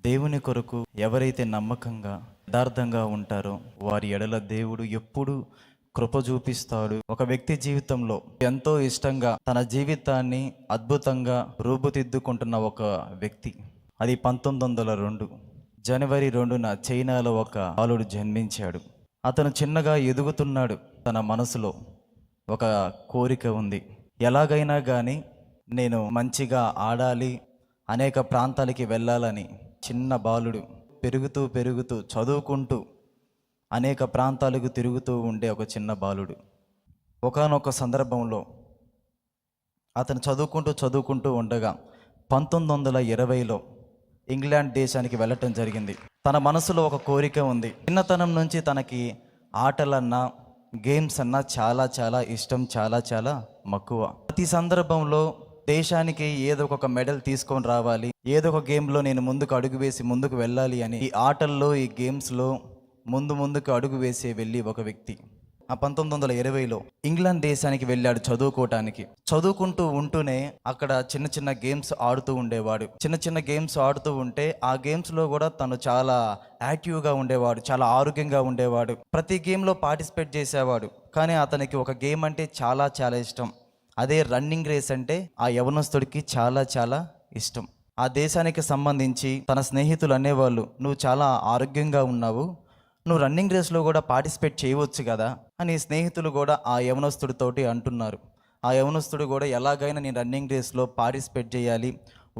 దేవుని కొరకు ఎవరైతే నమ్మకంగా యథార్థంగా ఉంటారో వారి ఎడల దేవుడు ఎప్పుడు కృప చూపిస్తాడు. ఒక వ్యక్తి జీవితంలో ఎంతో ఇష్టంగా తన జీవితాన్ని అద్భుతంగా రూపుదిద్దుకుంటున్న ఒక వ్యక్తి, అది 1902 జనవరి 2న చైనాలో ఒక బాలుడు జన్మించాడు. అతను చిన్నగా ఎదుగుతున్నాడు. తన మనసులో ఒక కోరిక ఉంది, ఎలాగైనా కానీ నేను మంచిగా ఆడాలి, అనేక ప్రాంతాలకి వెళ్ళాలని. చిన్న బాలుడు పెరుగుతూ పెరుగుతూ చదువుకుంటూ అనేక ప్రాంతాలకు తిరుగుతూ ఉండే ఒక చిన్న బాలుడు. ఒకానొక సందర్భంలో అతను చదువుకుంటూ ఉండగా 1920లో ఇంగ్లాండ్ దేశానికి వెళ్ళటం జరిగింది. తన మనసులో ఒక కోరిక ఉంది. చిన్నతనం నుంచి తనకి ఆటలన్నా గేమ్స్ అన్నా చాలా చాలా ఇష్టం, చాలా చాలా మక్కువ. ప్రతి సందర్భంలో దేశానికి ఏదో ఒక మెడల్ తీసుకొని రావాలి, ఏదో ఒక గేమ్లో నేను ముందుకు అడుగు వేసి ముందుకు వెళ్ళాలి అని ఈ ఆటల్లో ఈ గేమ్స్లో ముందుకు అడుగు వేసి వెళ్ళి ఒక వ్యక్తి ఆ 1920లో ఇంగ్లాండ్ దేశానికి వెళ్ళాడు చదువుకోవటానికి. చదువుకుంటూ ఉంటూనే అక్కడ చిన్న చిన్న గేమ్స్ ఆడుతూ ఉండేవాడు. చిన్న గేమ్స్ ఆడుతూ ఉంటే ఆ గేమ్స్లో కూడా తను చాలా యాక్టివ్గా ఉండేవాడు, చాలా ఆరోగ్యంగా ఉండేవాడు. ప్రతి గేమ్లో పార్టిసిపేట్ చేసేవాడు. కానీ అతనికి ఒక గేమ్ అంటే చాలా చాలా ఇష్టం. అదే రన్నింగ్ రేస్ అంటే ఆ యవనస్తుడికి చాలా చాలా ఇష్టం. ఆ దేశానికి సంబంధించి తన స్నేహితులు అనేవాళ్ళు, నువ్వు చాలా ఆరోగ్యంగా ఉన్నావు, నువ్వు రన్నింగ్ రేస్లో కూడా పార్టిసిపేట్ చేయవచ్చు కదా అని స్నేహితులు కూడా ఆ యవనస్తుడితోటి అంటున్నారు. ఆ యవనస్తుడు కూడా ఎలాగైనా నేను రన్నింగ్ రేస్లో పార్టిసిపేట్ చేయాలి,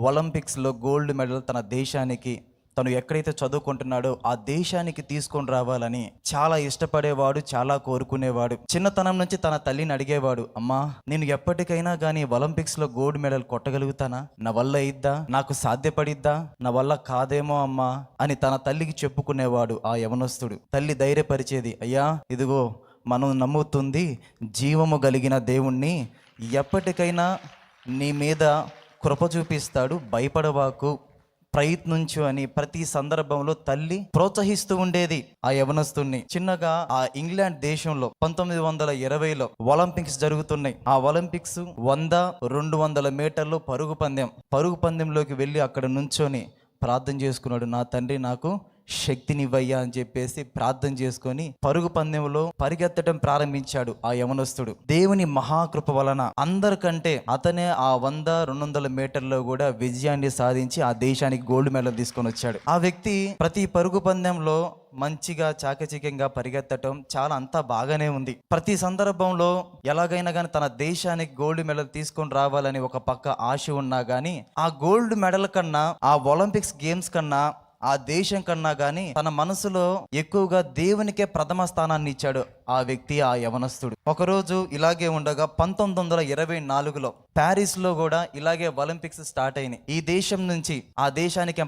ఒలింపిక్స్లో గోల్డ్ మెడల్ తన దేశానికి, తను ఎక్కడైతే చదువుకుంటున్నాడో ఆ దేశానికి తీసుకొని రావాలని చాలా ఇష్టపడేవాడు, చాలా కోరుకునేవాడు. చిన్నతనం నుంచి తన తల్లిని అడిగేవాడు, అమ్మా నేను ఎప్పటికైనా కానీ ఒలింపిక్స్లో గోల్డ్ మెడల్ కొట్టగలుగుతానా, నా వల్ల అయిద్దా, నాకు సాధ్యపడిద్దా, నా వల్ల కాదేమో అమ్మా అని తన తల్లికి చెప్పుకునేవాడు ఆ యవనస్తుడు. తల్లి ధైర్యపరిచేది, అయ్యా ఇదిగో మనం నమ్ముతుంది జీవము కలిగిన దేవుణ్ణి, ఎప్పటికైనా నీ మీద కృప చూపిస్తాడు, భయపడవాకు, ప్రయత్నించు అని ప్రతి సందర్భంలో తల్లి ప్రోత్సహిస్తూ ఉండేది ఆ యవనస్తుడిని. చిన్నగా ఆ ఇంగ్లాండ్ దేశంలో 1920లో ఒలింపిక్స్ జరుగుతున్నాయి. ఆ ఒలింపిక్స్ 100, 200 మీటర్లు పరుగు పందెంలోకి వెళ్ళి అక్కడ నుంచొని ప్రార్థన చేసుకున్నాడు. నా తండ్రి నాకు శక్తినివ్వయ్యా అని చెప్పేసి ప్రార్థన చేసుకొని పరుగు పందెంలో పరిగెత్తడం ప్రారంభించాడు ఆ యవనస్తుడు. దేవుని మహాకృప వలన అందరికంటే అతనే ఆ 100, 200 మీటర్లో కూడా విజయాన్ని సాధించి ఆ దేశానికి గోల్డ్ మెడల్ తీసుకొని వచ్చాడు. ఆ వ్యక్తి ప్రతి పరుగు పందెంలో మంచిగా చాకచక్యంగా పరిగెత్తటం చాలా అంతా బాగానే ఉంది. ప్రతి సందర్భంలో ఎలాగైనా కానీ తన దేశానికి గోల్డ్ మెడల్ తీసుకొని రావాలని ఒక పక్క ఆశ ఉన్నా కానీ ఆ గోల్డ్ మెడల్ కన్నా, ఆ ఒలింపిక్స్ గేమ్స్ కన్నా, ఆ దేశం కన్నా కానీ తన మనసులో ఎక్కువగా దేవునికే ప్రథమ స్థానాన్ని ఇచ్చాడు ఆ వ్యక్తి, ఆ యవనస్తుడు. ఒకరోజు ఇలాగే ఉండగా 1924లో ప్యారిస్లో కూడా ఇలాగే ఒలింపిక్స్ స్టార్ట్ అయినాయి. ఈ దేశం నుంచి ఆ దేశానికి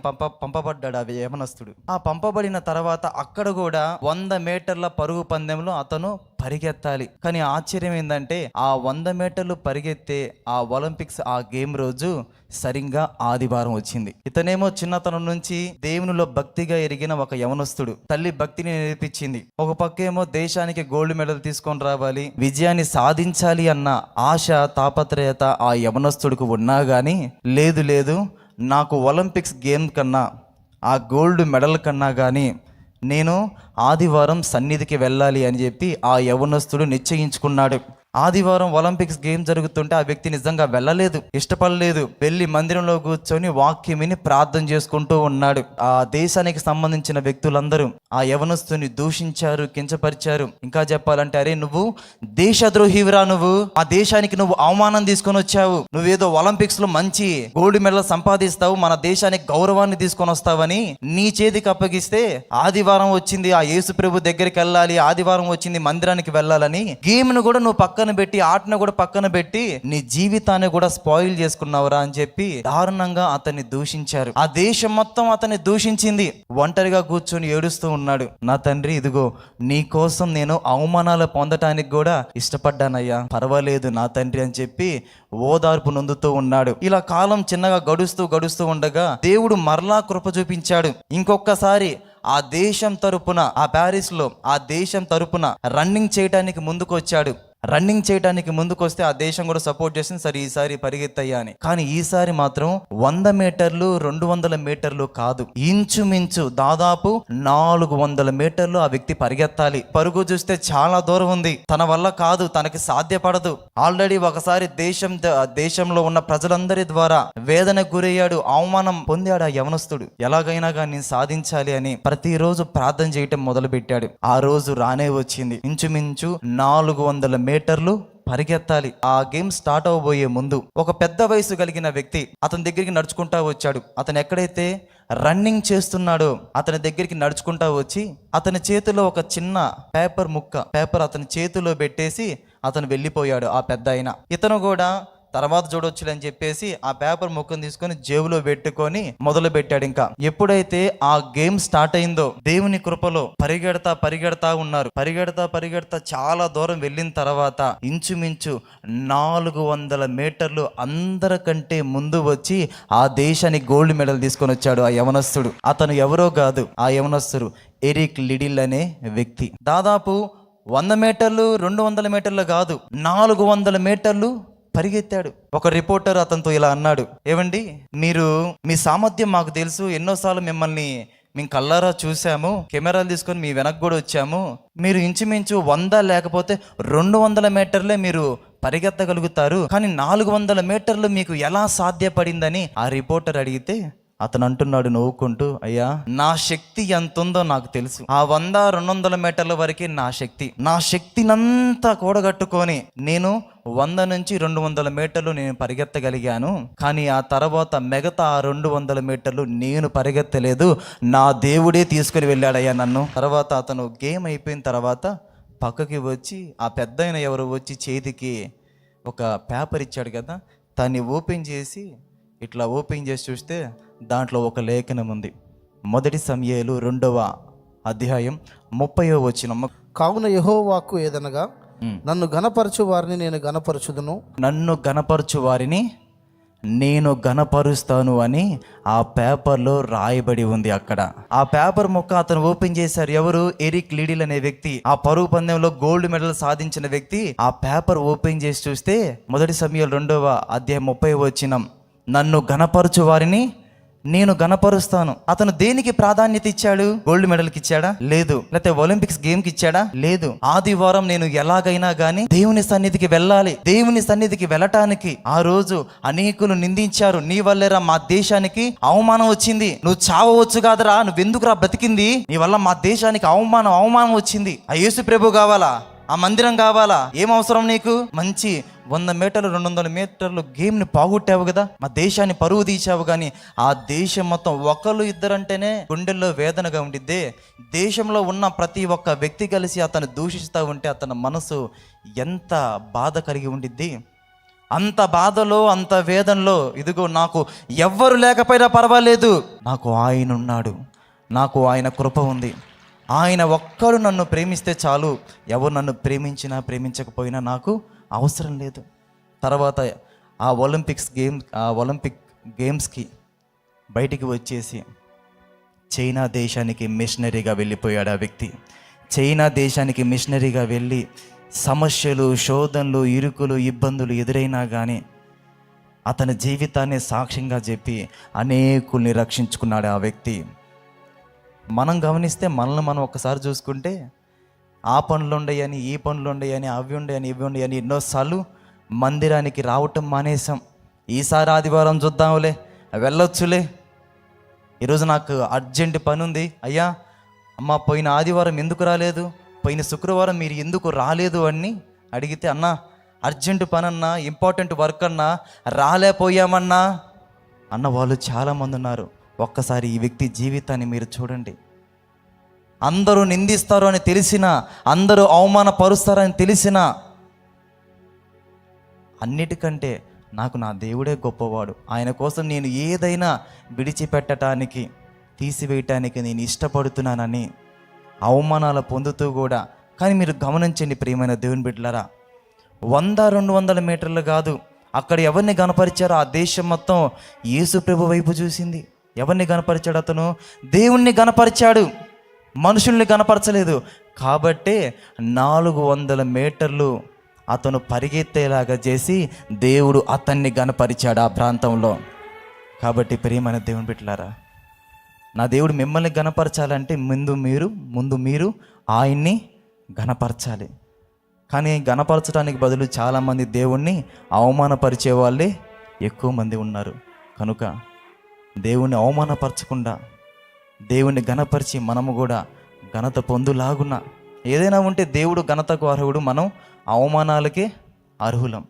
పంపబడ్డాడు ఆ యవనస్తుడు. ఆ పంపబడిన తర్వాత అక్కడ కూడా 100 మీటర్ల పరుగు పందెంలో అతను పరిగెత్తాలి. కానీ ఆశ్చర్యం ఏంటంటే ఆ 100 మీటర్లు పరిగెత్తే ఆ ఒలింపిక్స్ ఆ గేమ్ రోజు సరిగ్గా ఆదివారం వచ్చింది. ఇతనేమో చిన్నతనం నుంచి దేవునిలో భక్తిగా ఎరిగిన ఒక యవనస్తుడు. తల్లి భక్తిని నేర్పించింది. ఒక పక్కేమో దేశానికి గోల్డ్ మెడల్ తీసుకొని రావాలి, విజయాన్ని సాధించాలి అన్న ఆశ, తాపత్రయత ఆ యవనస్తుడికి ఉన్నా కానీ లేదు నాకు ఒలింపిక్స్ గేమ్ కన్నా, ఆ గోల్డ్ మెడల్ కన్నా కానీ నేను ఆదివారం సన్నిధికి వెళ్ళాలి అని చెప్పి ఆ యవనస్తుడు నిశ్చయించుకున్నాడు. ఆదివారం ఒలింపిక్స్ గేమ్ జరుగుతుంటే ఆ వ్యక్తి నిజంగా వెళ్ళలేదు, ఇష్టపడలేదు. వెళ్ళి మందిరంలో కూర్చొని వాక్యం విని ప్రార్థన చేసుకుంటూ ఉన్నాడు. ఆ దేశానికి సంబంధించిన వ్యక్తులందరూ ఆ యవనస్తుని దూషించారు, కించపరిచారు. ఇంకా చెప్పాలంటే, అరే నువ్వు దేశద్రోహివిరా, నువ్వు ఆ దేశానికి నువ్వు అవమానం తీసుకొని వచ్చావు, నువ్వేదో ఒలింపిక్స్ లో మంచి గోల్డ్ మెడల్ సంపాదిస్తావు, మన దేశానికి గౌరవాన్ని తీసుకొని వస్తావని నీ చేతికి అప్పగిస్తే ఆదివారం వచ్చింది ఆ యేసు ప్రభు దగ్గరికి వెళ్ళాలి, ఆదివారం వచ్చింది మందిరానికి వెళ్ళాలని గేమ్ ను కూడా నువ్వు పక్కన పెట్టి, ఆటను కూడా పక్కన పెట్టి నీ జీవితాన్ని కూడా స్పాయిల్ చేసుకున్నావురా అని చెప్పి దారుణంగా అతన్ని దూషించారు. ఆ దేశం మొత్తం అతన్ని దూషించింది. ఒంటరిగా కూర్చొని ఏడుస్తూ ఉన్నాడు. నా తండ్రి ఇదిగో నీ కోసం నేను అవమానాలు పొందటానికి కూడా ఇష్టపడ్డానయ్యా, పర్వాలేదు నా తండ్రి అని చెప్పి ఓదార్పు నొందుతూ ఉన్నాడు. ఇలా కాలం చిన్నగా గడుస్తూ ఉండగా దేవుడు మరలా కృప చూపించాడు. ఇంకొకసారి ఆ దేశం తరపున, ఆ ప్యారిస్లో ఆ దేశం తరపున రన్నింగ్ చేయడానికి ముందుకు వచ్చాడు. రన్నింగ్ చేయడానికి ముందుకు వస్తే ఆ దేశం కూడా సపోర్ట్ చేసింది, సరే ఈసారి పరిగెత్తయ్యా అని. కానీ ఈసారి మాత్రం 100 మీటర్లు 200 మీటర్లు కాదు, ఇంచుమించు దాదాపు 400 మీటర్లు ఆ వ్యక్తి పరిగెత్తాలి. పరుగు చూస్తే చాలా దూరం ఉంది, తన వల్ల కాదు, తనకి సాధ్యపడదు. ఆల్రెడీ ఒకసారి దేశంలో ఉన్న ప్రజలందరి ద్వారా వేదనకు గురయ్యాడు, అవమానం పొందాడు ఆ యవనస్తుడు. ఎలాగైనా కానీ సాధించాలి అని ప్రతిరోజు ప్రార్థన చేయటం మొదలు పెట్టాడు. ఆ రోజు రానే వచ్చింది. ఇంచుమించు 400 మీటర్లు పరిగెత్తాలి. ఆ గేమ్ స్టార్ట్ అవబోయే ముందు ఒక పెద్ద వయసు కలిగిన వ్యక్తి అతని దగ్గరికి నడుచుకుంటా వచ్చాడు. అతను ఎక్కడైతే రన్నింగ్ చేస్తున్నాడో అతని దగ్గరికి నడుచుకుంటా వచ్చి అతని చేతిలో ఒక చిన్న పేపర్ అతని చేతిలో పెట్టేసి అతను వెళ్ళిపోయాడు. ఆ పెద్ద ఆయన ఇతను కూడా తర్వాత చూడొచ్చులని చెప్పేసి ఆ పేపర్ ముక్కను తీసుకొని జేబులో పెట్టుకొని మొదలు పెట్టాడు. ఇంకా ఎప్పుడైతే ఆ గేమ్ స్టార్ట్ అయిందో దేవుని కృపలో పరిగెడతా ఉన్నారు. పరిగెడతా చాలా దూరం వెళ్ళిన తర్వాత ఇంచుమించు 400 మీటర్లు అందరికంటే ముందు వచ్చి ఆ దేశానికి గోల్డ్ మెడల్ తీసుకొని వచ్చాడు ఆ యవనస్తుడు. అతను ఎవరో కాదు, ఆ యవనస్తుడు ఎరిక్ లిడిల్ అనే వ్యక్తి. దాదాపు 100 మీటర్లు 200 మీటర్లు కాదు, 400 మీటర్లు పరిగెత్తాడు. ఒక రిపోర్టర్ అతనితో ఇలా అన్నాడు, ఏవండి మీరు మీ సామర్థ్యం మాకు తెలుసు, ఎన్నోసార్లు మేము కల్లారా చూసాము, కెమెరాలు తీసుకొని మీ వెనక్కి కూడా వచ్చాము. మీరు ఇంచుమించు 100 లేకపోతే 200 మీటర్లే మీరు పరిగెత్తగలుగుతారు, కానీ 400 మీటర్లు మీకు ఎలా సాధ్యపడిందని ఆ రిపోర్టర్ అడిగితే అతను అంటున్నాడు నవ్వుకుంటూ, అయ్యా నా శక్తి ఎంత ఉందో నాకు తెలుసు. ఆ 100-200 మీటర్ల వరకే నా శక్తినంతా కూడగట్టుకొని నేను 100 నుంచి 200 మీటర్లు నేను పరిగెత్తగలిగాను. కానీ ఆ తర్వాత మిగతా 200 మీటర్లు నేను పరిగెత్తలేదు, నా దేవుడే తీసుకుని వెళ్ళాడయ్యా నన్ను. తర్వాత అతను గేమ్ అయిపోయిన తర్వాత పక్కకి వచ్చి ఆ పెద్దాయన ఎవరు వచ్చి చేతికి ఒక పేపర్ ఇచ్చాడు కదా, దాన్ని ఓపెన్ చేసి చూస్తే దాంట్లో ఒక లేఖనం ఉంది. 1 సమూయేలు 2వ అధ్యాయం 30వ వచనం. కావున యెహోవా వాక్కు ఏదనగా, నన్ను గణపరచు వారిని నేను గణపరచుదును, నన్ను గణపరచు వారిని నేను గణపరుస్తాను అని ఆ పేపర్లో రాయబడి ఉంది. అక్కడ ఆ పేపర్ ముక్క అతను ఓపెన్ చేశారు. ఎవరు? ఎరిక్ లిడిల్ అనే వ్యక్తి, ఆ పరుగు పందెంలో గోల్డ్ మెడల్ సాధించిన వ్యక్తి. ఆ పేపర్ ఓపెన్ చేసి చూస్తే 1 సమూయేలు 2వ అధ్యాయం 30వ వచనం, నన్ను గణపరచు వారిని నేను గణపరుస్తాను. అతను దేనికి ప్రాధాన్యత ఇచ్చాడు? గోల్డ్ మెడల్కి ఇచ్చాడా? లేదు. లేకపోతే ఒలింపిక్స్ గేమ్కి ఇచ్చాడా? లేదు. ఆదివారం నేను ఎలాగైనా గానీ దేవుని సన్నిధికి వెళ్ళాలి. దేవుని సన్నిధికి వెళ్ళటానికి ఆ రోజు అనేకులు నిందించారు, నీ వల్లేరా మా దేశానికి అవమానం వచ్చింది, నువ్వు చావవచ్చు కాదరా, నువ్వెందుకురా బ్రతికింది, నీ వల్ల మా దేశానికి అవమానం వచ్చింది. ఆ యేసు ప్రభు కావాలా? ఆ మందిరం కావాలా? ఏం అవసరం నీకు? మంచి 100 మీటర్లు 200 మీటర్లు గేమ్ని పోగొట్టావు కదా, మా దేశాన్ని పరువు తీసావు. కానీ ఆ దేశం మొత్తం ఒకళ్ళు ఇద్దరంటేనే గుండెల్లో వేదనగా ఉండిద్దే. దేశంలో ఉన్న ప్రతి ఒక్క వ్యక్తి కలిసి అతను దూషిస్తూ ఉంటే అతని మనసు ఎంత బాధ కలిగి ఉండిద్ది. అంత బాధలో అంత వేదనలో ఇదిగో నాకు ఎవ్వరు లేకపోయినా పర్వాలేదు, నాకు ఆయన ఉన్నాడు, నాకు ఆయన కృప ఉంది, ఆయన ఒక్కడు నన్ను ప్రేమిస్తే చాలు, ఎవరు నన్ను ప్రేమించకపోయినా నాకు అవసరం లేదు. తర్వాత ఆ ఒలింపిక్ గేమ్స్కి బయటికి వచ్చేసి చైనా దేశానికి మిషనరీగా వెళ్ళిపోయాడు ఆ వ్యక్తి. చైనా దేశానికి మిషనరీగా వెళ్ళి సమస్యలు, శోధనలు, ఇరుకులు, ఇబ్బందులు ఎదురైనా కానీ అతని జీవితాన్ని సాక్ష్యంగా చెప్పి అనేకుల్ని రక్షించుకున్నాడు ఆ వ్యక్తి. మనం గమనిస్తే మనల్ని మనం ఒక్కసారి చూసుకుంటే ఆ పనులు ఉండయని, ఈ పనులు ఉండయని, అవి ఉండయని, ఇవి ఉండయని ఎన్నోసార్లు మందిరానికి రావటం మానేసాం. ఈసారి ఆదివారం చూద్దాంలే, వెళ్ళొచ్చులే, ఈరోజు నాకు అర్జెంట్ పని ఉంది, అయ్యా అమ్మ పోయిన ఆదివారం ఎందుకు రాలేదు, పోయిన శుక్రవారం మీరు ఎందుకు రాలేదు అని అడిగితే, అన్నా అర్జెంట్ పని అన్నా, ఇంపార్టెంట్ వర్క్ అన్నా, రాలేపోయామన్నా అన్న వాళ్ళు చాలామంది ఉన్నారు. ఒక్కసారి ఈ వ్యక్తి జీవితాన్ని మీరు చూడండి. అందరూ నిందిస్తారు అని తెలిసినా, అందరూ అవమానపరుస్తారని తెలిసినా, అన్నిటికంటే నాకు నా దేవుడే గొప్పవాడు, ఆయన కోసం నేను ఏదైనా విడిచిపెట్టడానికి, తీసివేయటానికి నేను ఇష్టపడుతున్నానని అవమానాలు పొందుతూ కూడా. కానీ మీరు గమనించండి ప్రియమైన దేవుని బిడ్డలారా, 100-200 మీటర్లు కాదు, అక్కడ ఎవరిని గణపరిచారో ఆ దేశం మొత్తం యేసు ప్రభు వైపు చూసింది. ఎవరిని గణపరిచాడు? అతను దేవుణ్ణి గణపరిచాడు, మనుషుల్ని గణపరచలేదు. కాబట్టే 400 మీటర్లు అతను పరిగెత్తేలాగా చేసి దేవుడు అతన్ని గనపరిచాడు ఆ ప్రాంతంలో. కాబట్టి ప్రియమైన దేవుని బిడ్డలారా, నా దేవుడు మిమ్మల్ని గనపరచాలంటే ముందు మీరు ఆయన్ని గనపరచాలి. కానీ గనపరచడానికి బదులు చాలామంది దేవుణ్ణి అవమానపరిచే వాళ్ళే ఎక్కువ మంది ఉన్నారు. కనుక దేవుణ్ణి అవమానపరచకుండా దేవుణ్ణి గనపరిచి మనము కూడా ఘనత పొందులాగున ఏదైనా ఉంటే దేవుడు ఘనతకు అర్హుడు, మనం అవమానాలకే అర్హులం.